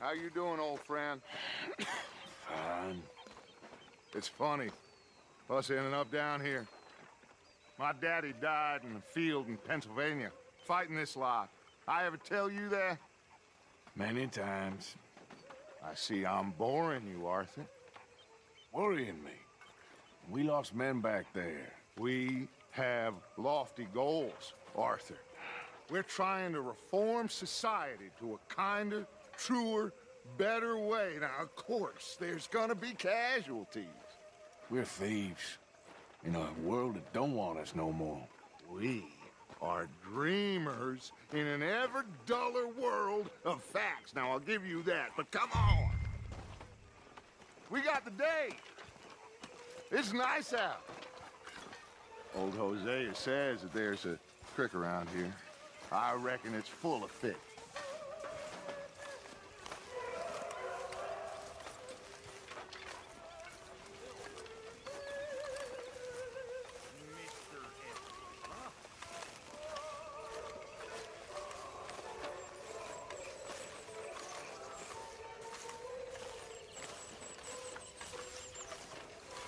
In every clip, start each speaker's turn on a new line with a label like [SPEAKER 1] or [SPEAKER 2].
[SPEAKER 1] How you doing, old friend?
[SPEAKER 2] Fine.
[SPEAKER 1] It's funny, us ending up down here. My daddy died in the field in Pennsylvania, fighting this lot. I ever tell you that?
[SPEAKER 2] Many times.
[SPEAKER 1] I see I'm boring you, Arthur.
[SPEAKER 2] Worrying me. We lost men back there.
[SPEAKER 1] We have lofty goals, Arthur. We're trying to reform society to a kinder, truer, better way. Now, of course, there's gonna be casualties.
[SPEAKER 2] We're thieves. In a world that don't want us no more.
[SPEAKER 1] We are dreamers in an ever duller world of facts. Now, I'll give you that, but come on. We got the day. It's nice out. Old Hosea says that there's a creek around here. I reckon it's full of fish.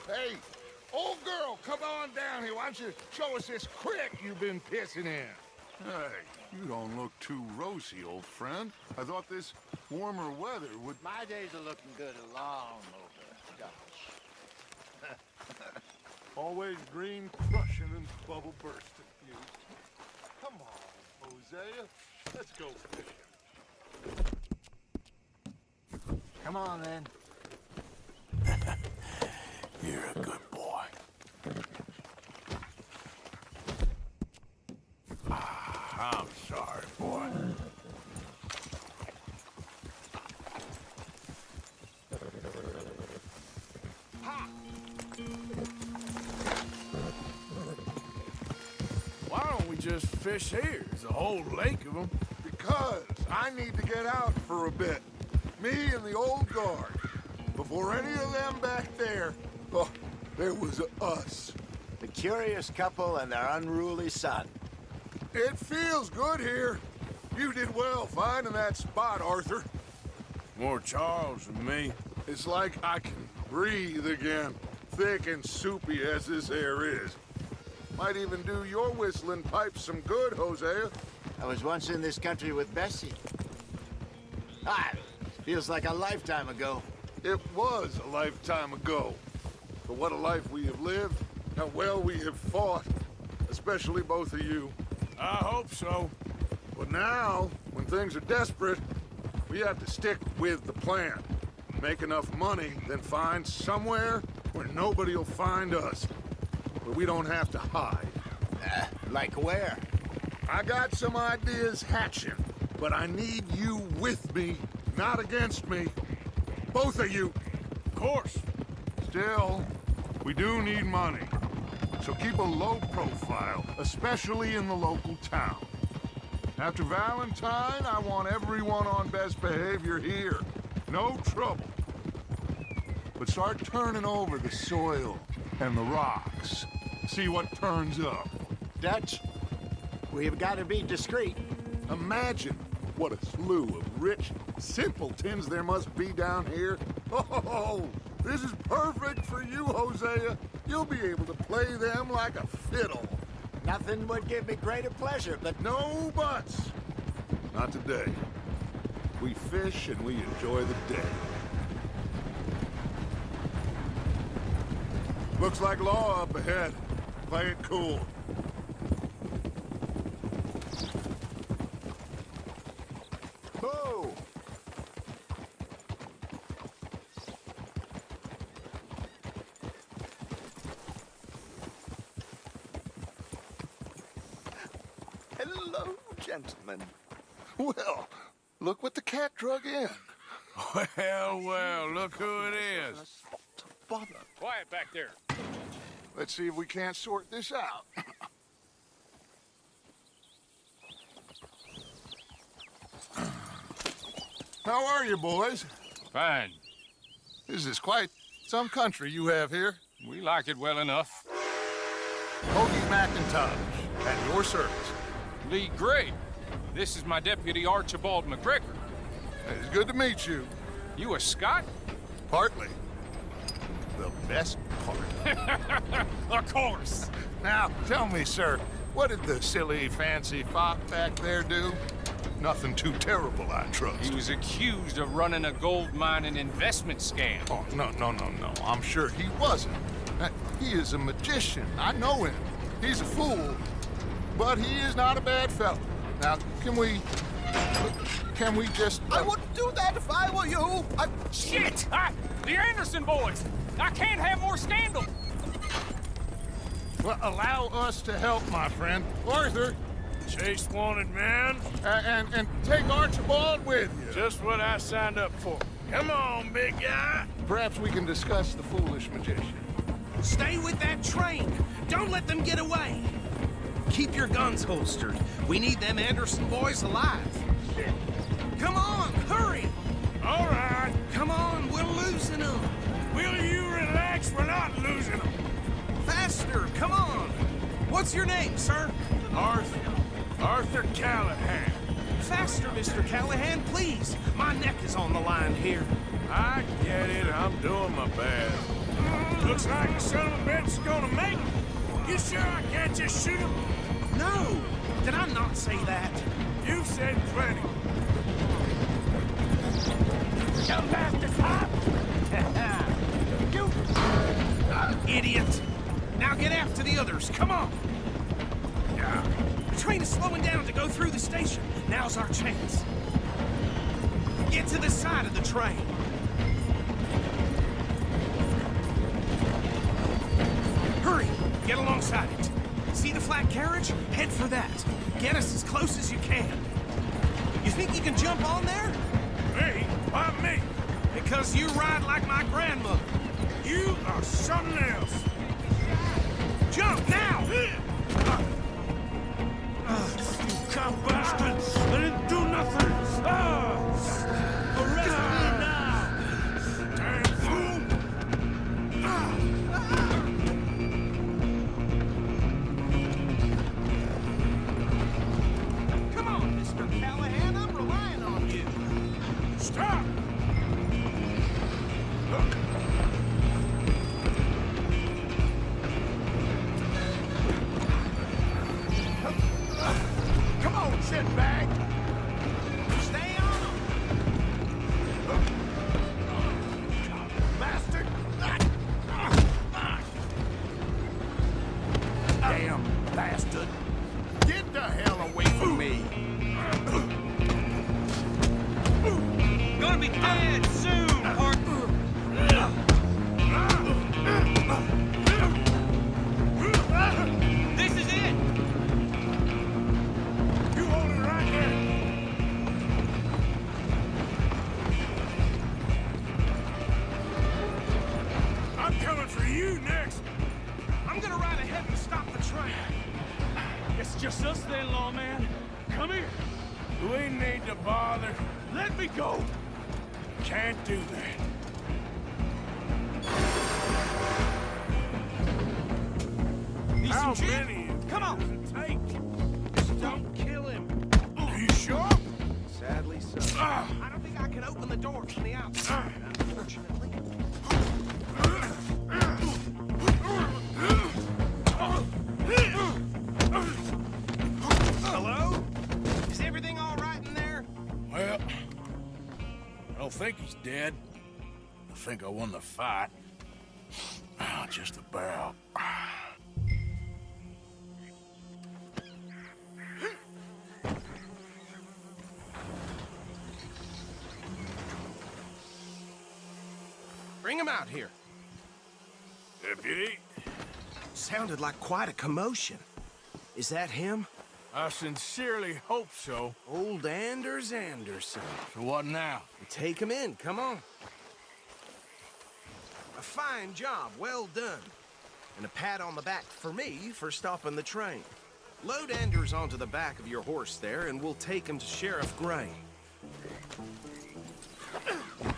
[SPEAKER 1] Hey, old girl, come on down here. Why don't you show us this creek you've been pissing in? Hey, you don't look too rosy, old friend. I thought this warmer weather would...
[SPEAKER 3] My days are looking good along over, Dutch.
[SPEAKER 1] Always green crushing and bubble bursting, you. Come on, Hosea. Let's go fishing.
[SPEAKER 3] Come on, then.
[SPEAKER 2] You're a good boy. I'm sorry, boy. Why don't we just fish here? There's a whole lake of them.
[SPEAKER 1] Because I need to get out for a bit. Me and the old guard. Before any of them back there, oh, there was us.
[SPEAKER 3] The curious couple and their unruly son.
[SPEAKER 1] It feels good here. You did well finding that spot, Arthur.
[SPEAKER 2] More Charles than me.
[SPEAKER 1] It's like I can breathe again, thick and soupy as this air is. Might even do your whistling pipes some good, Hosea.
[SPEAKER 3] I was once in this country with Bessie. Ah, feels like a lifetime ago.
[SPEAKER 1] It was a lifetime ago. But what a life we have lived, how well we have fought, especially both of you.
[SPEAKER 2] I hope so.
[SPEAKER 1] But now, when things are desperate, we have to stick with the plan. Make enough money, then find somewhere where nobody will find us. Where we don't have to hide.
[SPEAKER 3] Like where?
[SPEAKER 1] I got some ideas hatching, but I need you with me, not against me. Both of you.
[SPEAKER 2] Of course.
[SPEAKER 1] Still, we do need money. So keep a low profile, especially in the local town. After Valentine, I want everyone on best behavior here. No trouble. But start turning over the soil and the rocks. See what turns up.
[SPEAKER 3] Dutch, we've got to be discreet.
[SPEAKER 1] Imagine what a slew of rich simpletons there must be down here. Oh, this is perfect for you, Hosea. You'll be able to play them like a fiddle.
[SPEAKER 3] Nothing would give me greater pleasure, but
[SPEAKER 1] No buts. Not today. We fish and we enjoy the day. Looks like law up ahead. Play it cool.
[SPEAKER 3] Boo! Hello, gentlemen.
[SPEAKER 1] Well, look what the cat drug in.
[SPEAKER 2] Well, well, look who it is.
[SPEAKER 1] Bother.
[SPEAKER 4] Quiet back there.
[SPEAKER 1] Let's see if we can't sort this out. How are you, boys?
[SPEAKER 4] Fine.
[SPEAKER 1] This is quite some country you have here.
[SPEAKER 4] We like it well enough.
[SPEAKER 1] Hoagie McIntosh, at your service.
[SPEAKER 4] Lee Gray. This is my deputy, Archibald McGregor.
[SPEAKER 1] It's good to meet you.
[SPEAKER 4] You a Scot?
[SPEAKER 1] Partly. The best part.
[SPEAKER 4] Of course.
[SPEAKER 1] Now, tell me, sir, what did the silly, fancy fop back there do? Nothing too terrible, I trust.
[SPEAKER 4] He was accused of running a gold mining investment scam.
[SPEAKER 1] Oh, no. I'm sure he wasn't. He is a magician. I know him. He's a fool. But he is not a bad fellow. Now, can we just...
[SPEAKER 5] I wouldn't do that if I were you.
[SPEAKER 4] Shit! The Anderson boys! I can't have more scandal!
[SPEAKER 1] Well, allow us to help, my friend. Arthur,
[SPEAKER 2] Chase wanted man.
[SPEAKER 1] and take Archibald with you.
[SPEAKER 2] Just what I signed up for. Come on, big guy.
[SPEAKER 1] Perhaps we can discuss the foolish magician.
[SPEAKER 5] Stay with that train. Don't let them get away. Keep your guns holstered. We need them Anderson boys alive. Come on, hurry!
[SPEAKER 2] All right.
[SPEAKER 5] Come on, we're losing them.
[SPEAKER 2] Will you relax? We're not losing them.
[SPEAKER 5] Faster, come on. What's your name, sir?
[SPEAKER 2] Arthur Callahan.
[SPEAKER 5] Faster, Mr. Callahan, please. My neck is on the line here.
[SPEAKER 2] I get it. I'm doing my best. Looks like the son of a bitch is gonna make it. You sure I can't just shoot him?
[SPEAKER 5] No, did I not say that?
[SPEAKER 2] You've said plenty.
[SPEAKER 5] You bastard cop! You idiot! Now get after the others, come on! The train is slowing down to go through the station. Now's our chance. Get to the side of the train. Hurry, get alongside it. See the flat carriage? Head for that. Get us as close as you can. You think you can jump on there?
[SPEAKER 2] Me? Why me?
[SPEAKER 5] Because you ride like my grandmother.
[SPEAKER 2] You are something else.
[SPEAKER 5] Jump now!
[SPEAKER 2] You cop bastards! I didn't do nothing! Arrest me now! Damn fool!
[SPEAKER 5] Come on, Mr. Callahan, I'm relying on you.
[SPEAKER 2] Stop!
[SPEAKER 1] Come on, shitbag!
[SPEAKER 5] Stay on him!
[SPEAKER 1] Bastard! Damn bastard! Get the hell away from me!
[SPEAKER 5] Gonna be dead soon, partner! This is it!
[SPEAKER 2] You hold it right there! I'm coming for you next!
[SPEAKER 5] I'm gonna ride ahead and stop the train.
[SPEAKER 4] It's just us then, lawman. Come here.
[SPEAKER 2] We need to bother.
[SPEAKER 4] Let me go.
[SPEAKER 2] Can't do that.
[SPEAKER 5] Need
[SPEAKER 2] How
[SPEAKER 5] some gin?
[SPEAKER 2] many of
[SPEAKER 5] Come on!
[SPEAKER 2] does it take?
[SPEAKER 5] Just don't kill him.
[SPEAKER 2] Are you sure?
[SPEAKER 5] Sadly so. I don't think I can open the door from the outside, unfortunately. Hello? Is everything all right in there?
[SPEAKER 2] Well, I don't think he's dead. I think I won the fight. Just about.
[SPEAKER 5] Bring him out here.
[SPEAKER 2] Deputy,
[SPEAKER 5] Sounded like quite a commotion. Is that him?
[SPEAKER 2] I sincerely hope so.
[SPEAKER 5] Old Anders Anderson.
[SPEAKER 2] So what now?
[SPEAKER 5] Take him in, come on. A fine job, well done. And a pat on the back for me for stopping the train. Load Anders onto the back of your horse there, and we'll take him to Sheriff Gray.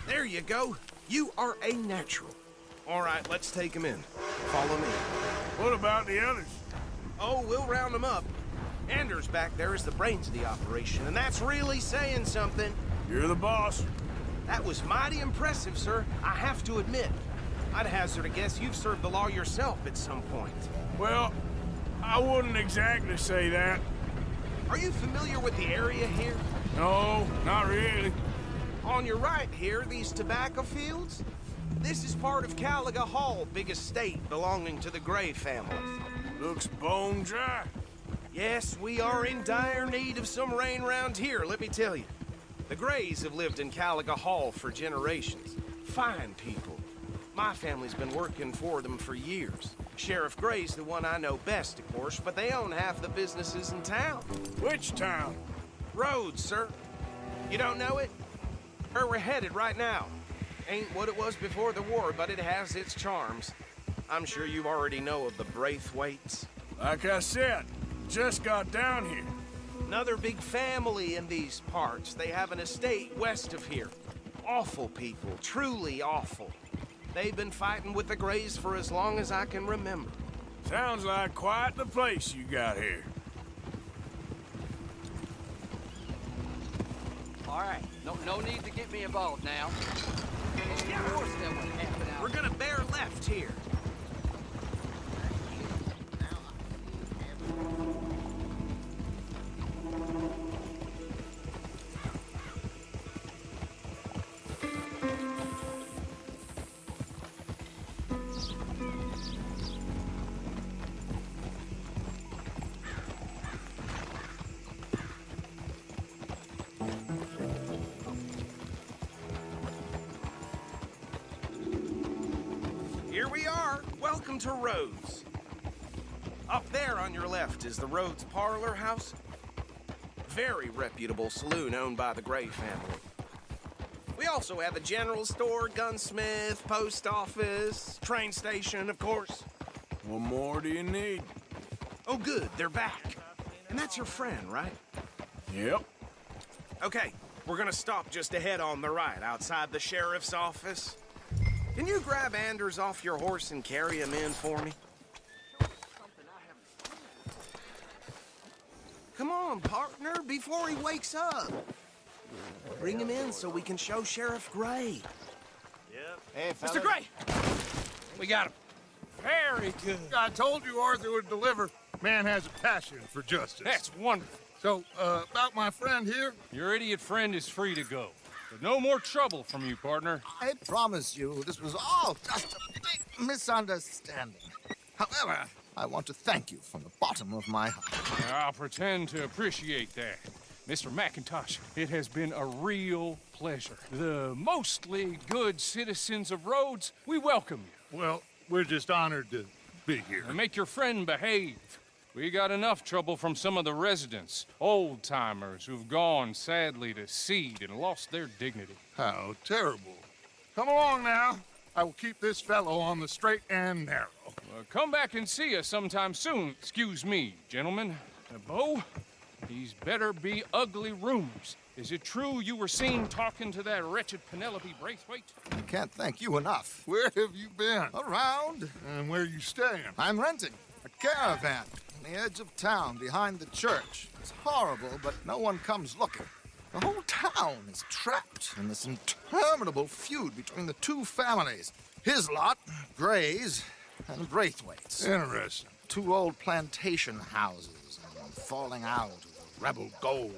[SPEAKER 5] There you go. You are a natural. All right, let's take him in. Follow me.
[SPEAKER 2] What about the others?
[SPEAKER 5] Oh, we'll round them up. Anders back there is the brains of the operation, and that's really saying something.
[SPEAKER 2] You're the boss.
[SPEAKER 5] That was mighty impressive, sir. I have to admit. I'd hazard a guess you've served the law yourself at some point.
[SPEAKER 2] Well, I wouldn't exactly say that.
[SPEAKER 5] Are you familiar with the area here?
[SPEAKER 2] No, not really.
[SPEAKER 5] On your right here, these tobacco fields? This is part of Caliga Hall, big estate belonging to the Gray family.
[SPEAKER 2] Looks bone dry.
[SPEAKER 5] Yes, we are in dire need of some rain round here, let me tell you. The Grays have lived in Caliga Hall for generations. Fine people. My family's been working for them for years. Sheriff Gray's the one I know best, of course, but they own half the businesses in town.
[SPEAKER 2] Which town?
[SPEAKER 5] Rhodes, sir. You don't know it? Where we're headed right now. Ain't what it was before the war, but it has its charms. I'm sure you already know of the Braithwaites.
[SPEAKER 2] Like I said, just got down here.
[SPEAKER 5] Another big family in these parts. They have an estate west of here. Awful people, truly awful. They've been fighting with the Grays for as long as I can remember.
[SPEAKER 2] Sounds like quite the place you got here.
[SPEAKER 6] All right, no need to get me involved now. Of course that would happen out.
[SPEAKER 5] We're gonna bear left here. Here we are. Welcome to Rhodes. Up there on your left is the Rhodes Parlor House. Very reputable saloon owned by the Gray family. We also have a general store, gunsmith, post office, train station, of course.
[SPEAKER 2] What more do you need?
[SPEAKER 5] Oh, good, they're back. And that's your friend, right?
[SPEAKER 2] Yep.
[SPEAKER 5] Okay, we're gonna stop just ahead on the right, outside the sheriff's office. Can you grab Anders off your horse and carry him in for me? Come on, partner, before he wakes up. Bring him in so we can show Sheriff Gray.
[SPEAKER 3] Hey, fella.
[SPEAKER 4] Mr. Gray! We got him. Very good.
[SPEAKER 1] I told you Arthur would deliver. Man has a passion for justice.
[SPEAKER 4] That's wonderful.
[SPEAKER 1] So, about my friend here,
[SPEAKER 4] Your idiot friend is free to go. But no more trouble from you, partner.
[SPEAKER 7] I promise you, this was all just a big misunderstanding. However, I want to thank you from the bottom of my heart.
[SPEAKER 4] I'll pretend to appreciate that. Mr. McIntosh, it has been a real pleasure. The mostly good citizens of Rhodes, we welcome you.
[SPEAKER 1] well, we're just honored to be here.
[SPEAKER 4] And make your friend behave. We got enough trouble from some of the residents, old-timers who've gone, sadly, to seed and lost their dignity.
[SPEAKER 1] How terrible. Come along now. I will keep this fellow on the straight and narrow.
[SPEAKER 4] Come back and see us sometime soon. Excuse me, gentlemen. Bo, these better be ugly rumors. Is it true you were seen talking to that wretched Penelope Braithwaite?
[SPEAKER 7] I can't thank you enough.
[SPEAKER 1] Where have you been?
[SPEAKER 7] Around,
[SPEAKER 1] And where you staying?
[SPEAKER 7] I'm renting a caravan on the edge of town behind the church. It's horrible, but no one comes looking. The whole town is trapped in this interminable feud between the two families. His lot, Gray's, and Braithwaite's.
[SPEAKER 1] Interesting.
[SPEAKER 7] Two old plantation houses and falling out of the rebel gold,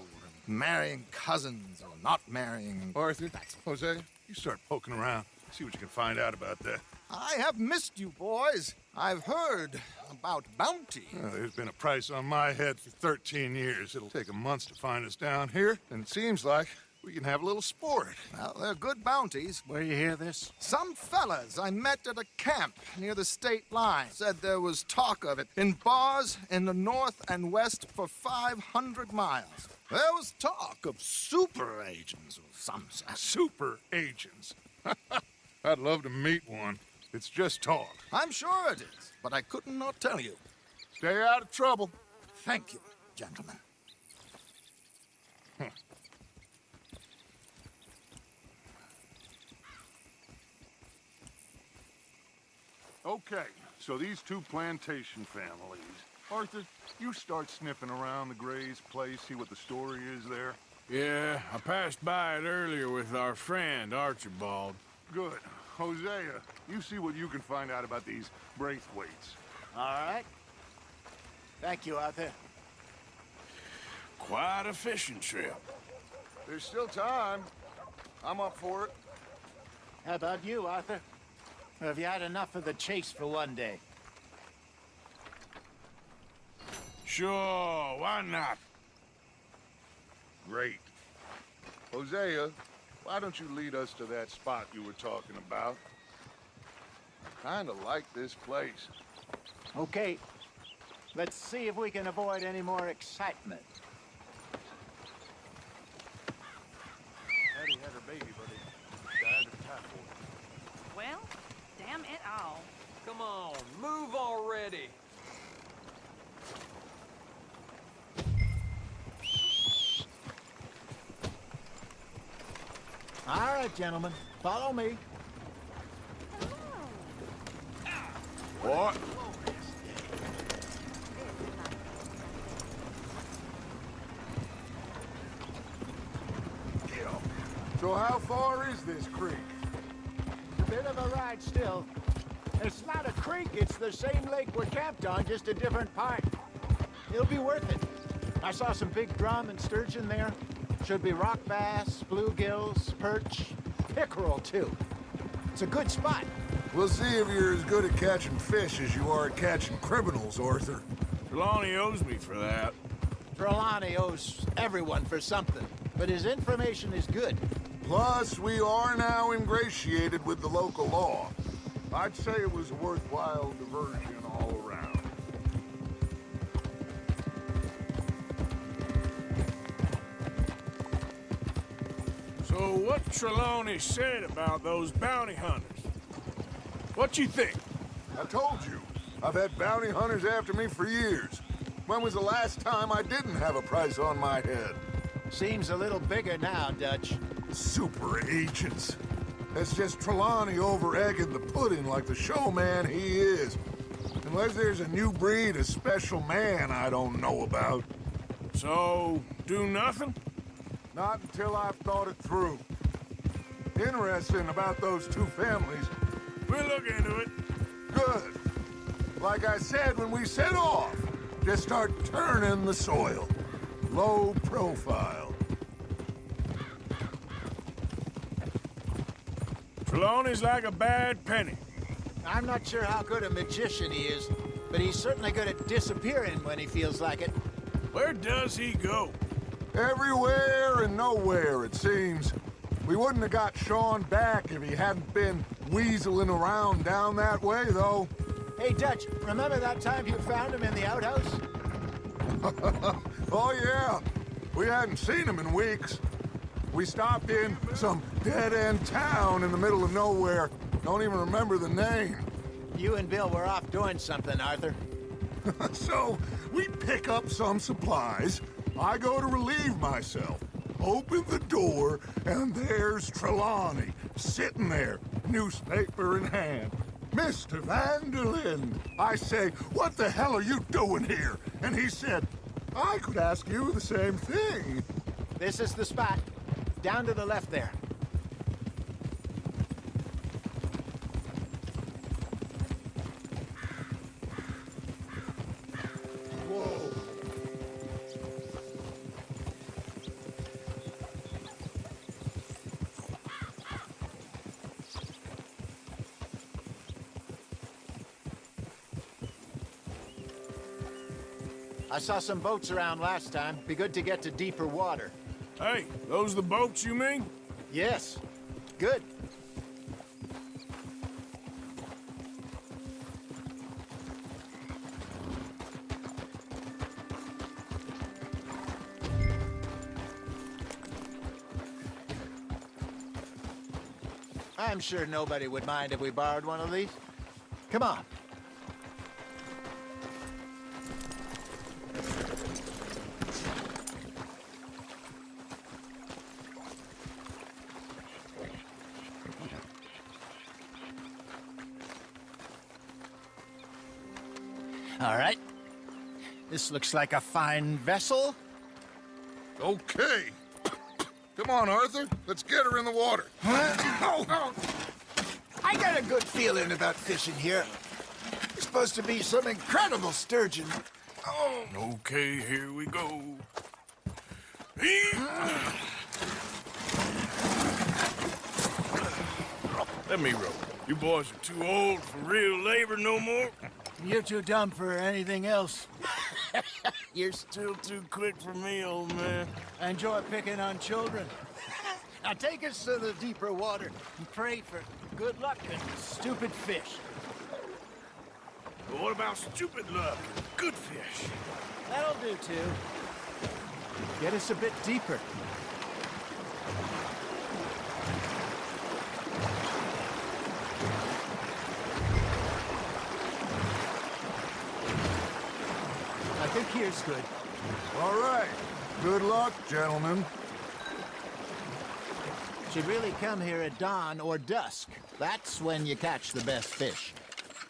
[SPEAKER 7] and marrying cousins or not marrying.
[SPEAKER 1] Arthur, Jose, you start poking around. See what you can find out about that.
[SPEAKER 7] I have missed you, boys. I've heard about bounty.
[SPEAKER 1] Well, there's been a price on my head for 13 years. It'll take a month to find us down here, and it seems like we can have a little sport.
[SPEAKER 7] Well, they're good bounties.
[SPEAKER 1] Where you hear this?
[SPEAKER 7] Some fellas I met at a camp near the state line said there was talk of it in bars in the north and west for 500 miles. There was talk of super agents of some sort.
[SPEAKER 1] Super agents. I'd love to meet one. It's just talk.
[SPEAKER 7] I'm sure it is, but I couldn't not tell you.
[SPEAKER 1] Stay out of trouble.
[SPEAKER 7] Thank you, gentlemen.
[SPEAKER 1] Okay, so these two plantation families. Arthur, you start sniffing around the Gray's place, see what the story is there.
[SPEAKER 2] Yeah, I passed by it earlier with our friend, Archibald.
[SPEAKER 1] Good. Hosea, you see what you can find out about these Braithwaites.
[SPEAKER 3] All right. Thank you, Arthur.
[SPEAKER 2] Quite a fishing trip.
[SPEAKER 1] There's still time. I'm up for it.
[SPEAKER 3] How about you, Arthur? Or have you had enough of the chase for one day?
[SPEAKER 2] Sure, why not?
[SPEAKER 1] Great. Hosea, why don't you lead us to that spot you were talking about? Kinda like this place.
[SPEAKER 3] Okay. Let's see if we can avoid any more excitement.
[SPEAKER 1] Hattie had her baby, but he died of typhoid.
[SPEAKER 8] Well, damn it all.
[SPEAKER 6] Come on, move already.
[SPEAKER 3] All right, gentlemen. Follow me.
[SPEAKER 2] What?
[SPEAKER 1] So how far is this creek?
[SPEAKER 3] A bit of a ride still. It's not a creek, it's the same lake we're camped on, just a different part. It'll be worth it. I saw some big drum and sturgeon there. Should be rock bass, bluegills, perch, pickerel too. It's a good spot.
[SPEAKER 1] We'll see if you're as good at catching fish as you are at catching criminals, Arthur.
[SPEAKER 2] Trelawney owes me for that.
[SPEAKER 3] Trelawney owes everyone for something, but his information is good.
[SPEAKER 1] Plus, we are now ingratiated with the local law. I'd say it was a worthwhile diversion all around.
[SPEAKER 2] So what Trelawney said about those bounty hunters? What you think?
[SPEAKER 1] I told you, I've had bounty hunters after me for years. When was the last time I didn't have a price on my head?
[SPEAKER 3] Seems a little bigger now, Dutch.
[SPEAKER 1] Super agents. That's just Trelawney over-egging the pudding like the showman he is. Unless there's a new breed of special man I don't know about.
[SPEAKER 2] So, do nothing?
[SPEAKER 1] Not until I've thought it through. Interesting about those two families.
[SPEAKER 2] We'll look into it.
[SPEAKER 1] Good. Like I said when we set off, just start turning the soil. Low profile.
[SPEAKER 2] Trelawney's like a bad penny.
[SPEAKER 3] I'm not sure how good a magician he is, but he's certainly good at disappearing when he feels like it.
[SPEAKER 2] Where does he go?
[SPEAKER 1] Everywhere and nowhere, it seems. We wouldn't have got Sean back if he hadn't been weaseling around down that way, though.
[SPEAKER 3] Hey, Dutch, remember that time you found him in the outhouse?
[SPEAKER 1] Oh, yeah. We hadn't seen him in weeks. We stopped in some dead-end town in the middle of nowhere. Don't even remember the name.
[SPEAKER 3] You and Bill were off doing something, Arthur.
[SPEAKER 1] So, we pick up some supplies. I go to relieve myself. Open the door, and there's Trelawney, sitting there, newspaper in hand. Mr. Van der Linde. I say, what the hell are you doing here? And he said, I could ask you the same thing.
[SPEAKER 3] This is the spot. Down to the left there.
[SPEAKER 1] Whoa.
[SPEAKER 3] I saw some boats around last time. Be good to get to deeper water.
[SPEAKER 2] Hey, those the boats you mean?
[SPEAKER 3] Yes. Good. I'm sure nobody would mind if we borrowed one of these. Come on. All right. This looks like a fine vessel.
[SPEAKER 1] Okay. Come on, Arthur. Let's get her in the water.
[SPEAKER 3] Oh. I got a good feeling about fishing here. It's supposed to be some incredible sturgeon. Oh.
[SPEAKER 2] Okay, here we go. Let me row. You boys are too old for real labor no more.
[SPEAKER 3] You're too dumb for anything else.
[SPEAKER 2] You're still too quick for me, old man.
[SPEAKER 3] I enjoy picking on children. Now take us to the deeper water and pray for good luck and stupid fish.
[SPEAKER 2] But what about stupid luck and good fish?
[SPEAKER 3] That'll do, too. Get us a bit deeper. I think here's good.
[SPEAKER 1] All right. Good luck, gentlemen.
[SPEAKER 3] Should really come here at dawn or dusk. That's when you catch the best fish.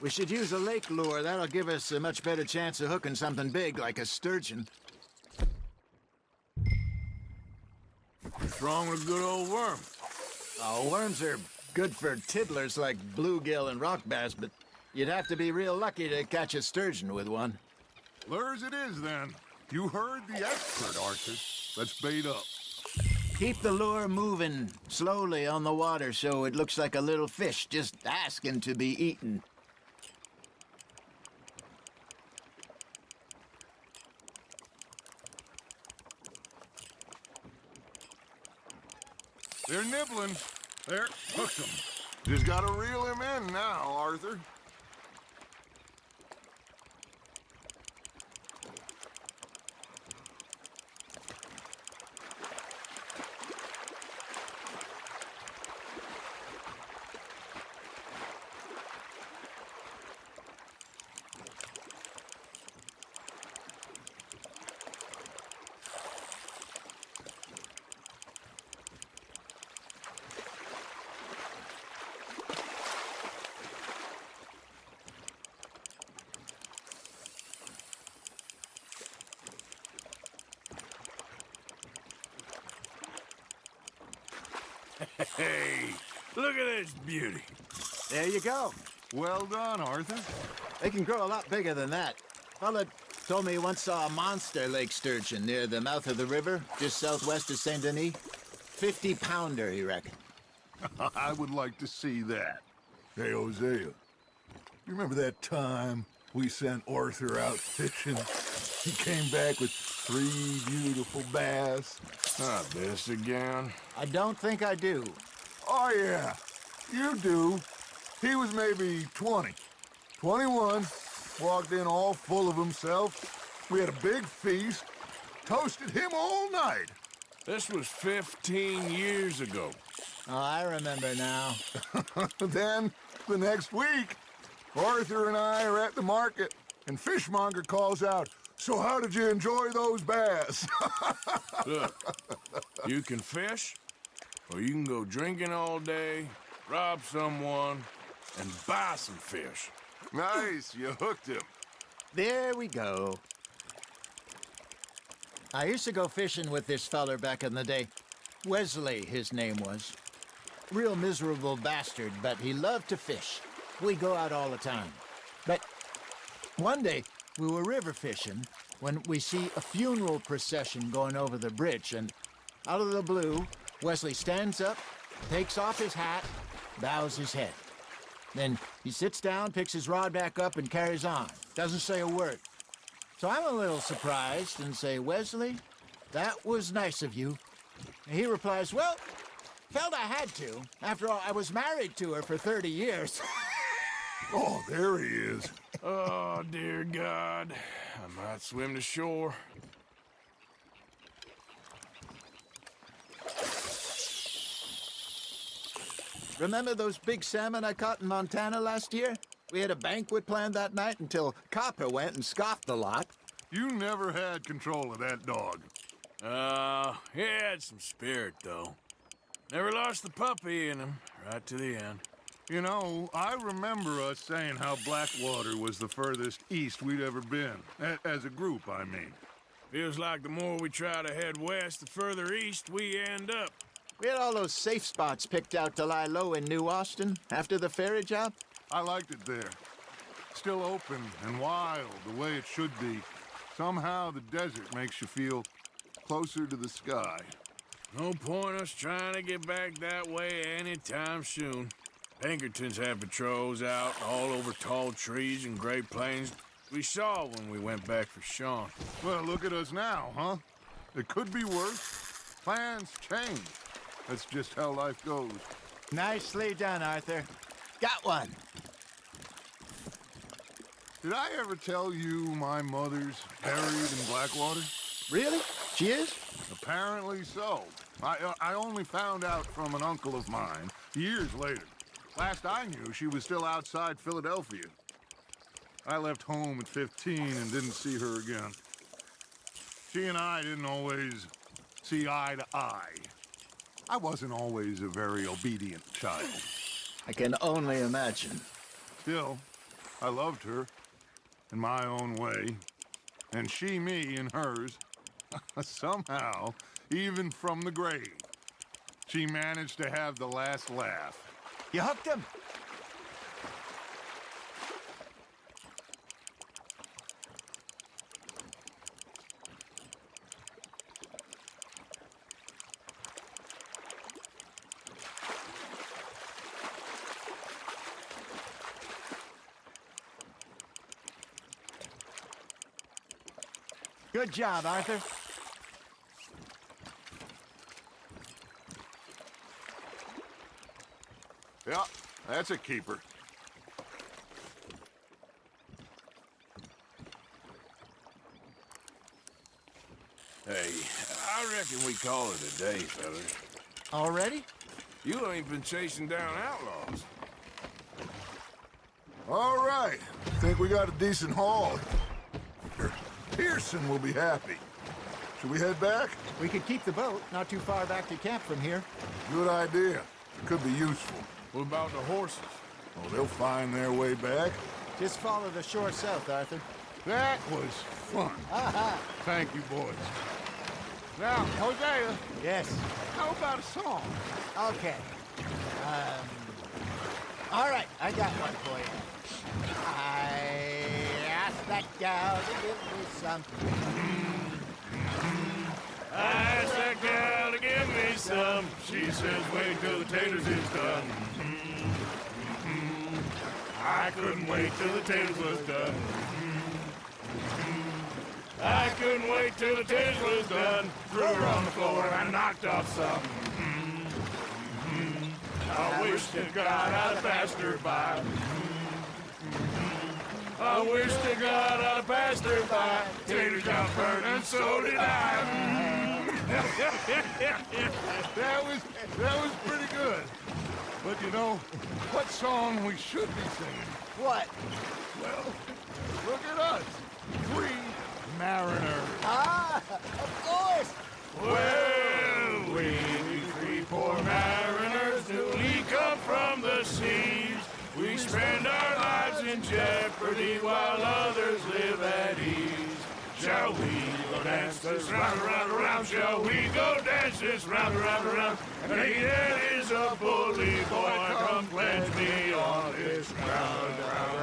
[SPEAKER 3] We should use a lake lure. That'll give us a much better chance of hooking something big like a sturgeon.
[SPEAKER 2] What's wrong with a good old worm?
[SPEAKER 3] Oh, worms are good for tiddlers like bluegill and rock bass, but you'd have to be real lucky to catch a sturgeon with one.
[SPEAKER 1] Lures it is, then. You heard the expert, Arthur. Let's bait up.
[SPEAKER 3] Keep the lure moving slowly on the water so it looks like a little fish just asking to be eaten.
[SPEAKER 1] They're nibbling. There, hooked them. Just gotta reel him in now, Arthur.
[SPEAKER 2] Hey, look at this beauty.
[SPEAKER 3] There you go.
[SPEAKER 1] Well done, Arthur.
[SPEAKER 3] They can grow a lot bigger than that. Fella told me he once saw a monster lake sturgeon near the mouth of the river, just southwest of Saint Denis. 50-pounder, he reckoned.
[SPEAKER 1] I would like to see that. Hey, Hosea, you remember that time we sent Arthur out fishing? He came back with 3 beautiful bass.
[SPEAKER 2] Not this again.
[SPEAKER 3] I don't think I do.
[SPEAKER 1] Oh, yeah, you do. He was maybe 20, 21, walked in all full of himself. We had a big feast, toasted him all night.
[SPEAKER 2] This was 15 years ago.
[SPEAKER 3] Oh, I remember now.
[SPEAKER 1] Then, the next week, Arthur and I are at the market, and Fishmonger calls out, "So how did you enjoy those bass?"
[SPEAKER 2] Look, you can fish, or you can go drinking all day, rob someone, and buy some fish.
[SPEAKER 1] Nice, you hooked him.
[SPEAKER 3] There we go. I used to go fishing with this feller back in the day. Wesley, his name was. Real miserable bastard, but he loved to fish. We go out all the time. But one day, we were river fishing when we see a funeral procession going over the bridge, and out of the blue, Wesley stands up, takes off his hat, bows his head. Then he sits down, picks his rod back up, and carries on. Doesn't say a word. So I'm a little surprised and say, "Wesley, that was nice of you." And he replies, "Well, felt I had to. After all, I was married to her for 30 years.
[SPEAKER 1] Oh, there he is.
[SPEAKER 2] Oh, dear God. I might swim to shore.
[SPEAKER 3] Remember those big salmon I caught in Montana last year? We had a banquet planned that night until Copper went and scoffed the lot.
[SPEAKER 1] You never had control of that dog.
[SPEAKER 2] He had some spirit, though. Never lost the puppy in him, right to the end.
[SPEAKER 1] You know, I remember us saying how Blackwater was the furthest east we'd ever been. As a group, I mean.
[SPEAKER 2] Feels like the more we try to head west, the further east we end up.
[SPEAKER 3] We had all those safe spots picked out to lie low in New Austin after the ferry job.
[SPEAKER 1] I liked it there. Still open and wild, the way it should be. Somehow the desert makes you feel closer to the sky.
[SPEAKER 2] No point us trying to get back that way anytime soon. Pinkertons have patrols out all over tall trees and Great Plains. We saw when we went back for Sean.
[SPEAKER 1] Well, look at us now, huh? It could be worse. Plans change. That's just how life goes.
[SPEAKER 3] Nicely done, Arthur. Got one.
[SPEAKER 1] Did I ever tell you my mother's buried in Blackwater?
[SPEAKER 3] Really? She is?
[SPEAKER 1] Apparently so. I only found out from an uncle of mine years later. Last I knew, she was still outside Philadelphia. I left home at 15 and didn't see her again. She and I didn't always see eye to eye. I wasn't always a very obedient child.
[SPEAKER 3] I can only imagine.
[SPEAKER 1] Still, I loved her in my own way, and she me in hers. Somehow, even from the grave, she managed to have the last laugh.
[SPEAKER 3] You hooked him? Good job, Arthur.
[SPEAKER 1] Yeah, that's a keeper.
[SPEAKER 2] Hey, I reckon we call it a day, fellas.
[SPEAKER 3] Already?
[SPEAKER 2] You ain't been chasing down outlaws.
[SPEAKER 1] All right, think we got a decent haul. Pearson will be happy. Should we head back?
[SPEAKER 3] We could keep the boat not too far back to camp from here.
[SPEAKER 1] Good idea. Could be useful.
[SPEAKER 2] What about the horses?
[SPEAKER 1] Oh, they'll find their way back.
[SPEAKER 3] Just follow the shore south, Arthur.
[SPEAKER 1] That was fun. Thank you, boys. Now, Hosea,
[SPEAKER 3] Yes.
[SPEAKER 1] how about a song?
[SPEAKER 3] Okay. All right, I got one for you. I asked that gal to give me some.
[SPEAKER 2] I asked that gal to give me some. She says, wait till the taters is done. I couldn't wait till the taters was done. I couldn't wait till the taters was done. Threw her on the floor and I knocked off some. I wish to God I'd passed her by. I wish to God I'd passed her by. Taters got burned and so did I.
[SPEAKER 1] That was pretty good. But you know, what song we should be singing?
[SPEAKER 3] What?
[SPEAKER 1] Well, look at us. Three mariners.
[SPEAKER 3] Ah, of course.
[SPEAKER 2] Well, we three poor mariners newly come from the seas. We spend our lives in jeopardy while others live at ease. Shall we go dance this round, around, around? Shall we go dance this round, around, around? And he that is a bully boy, come pledge me on this ground, round.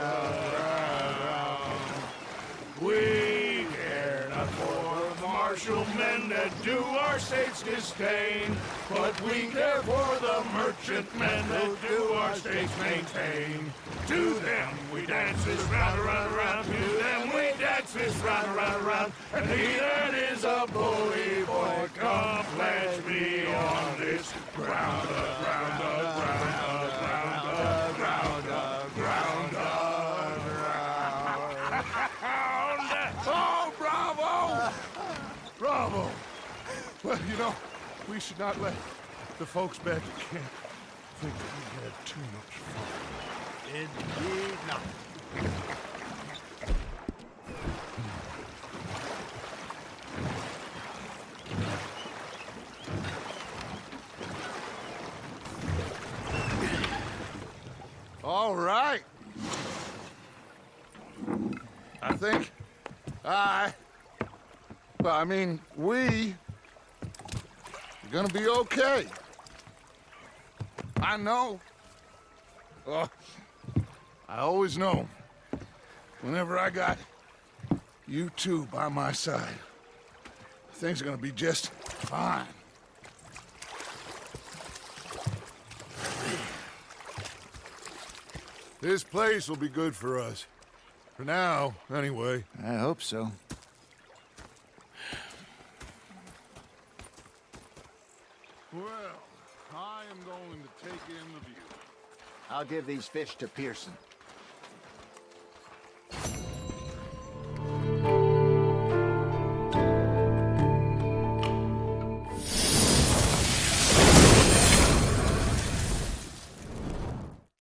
[SPEAKER 2] We care not for the martial men that do our state's disdain, but we care for the merchant men that do our state's maintain. To them we dance this round, around, around. To them we dance this round, around, around. And he that is a bully boy, come pledge me on this ground, ground, ground, ground, ground, ground, ground, ground. Oh, bravo! Bravo!
[SPEAKER 1] Well, you know, we should not let the folks back at camp think that we had too much fun.
[SPEAKER 3] Indeed not.
[SPEAKER 1] All right. I think I Well, I mean, we're gonna be okay. I know. Oh, I always know. Whenever I got you two by my side, things are gonna be just fine. This place will be good for us. For now, anyway.
[SPEAKER 3] I hope so.
[SPEAKER 1] Well, I am going to take in the view.
[SPEAKER 3] I'll give these fish to Pearson.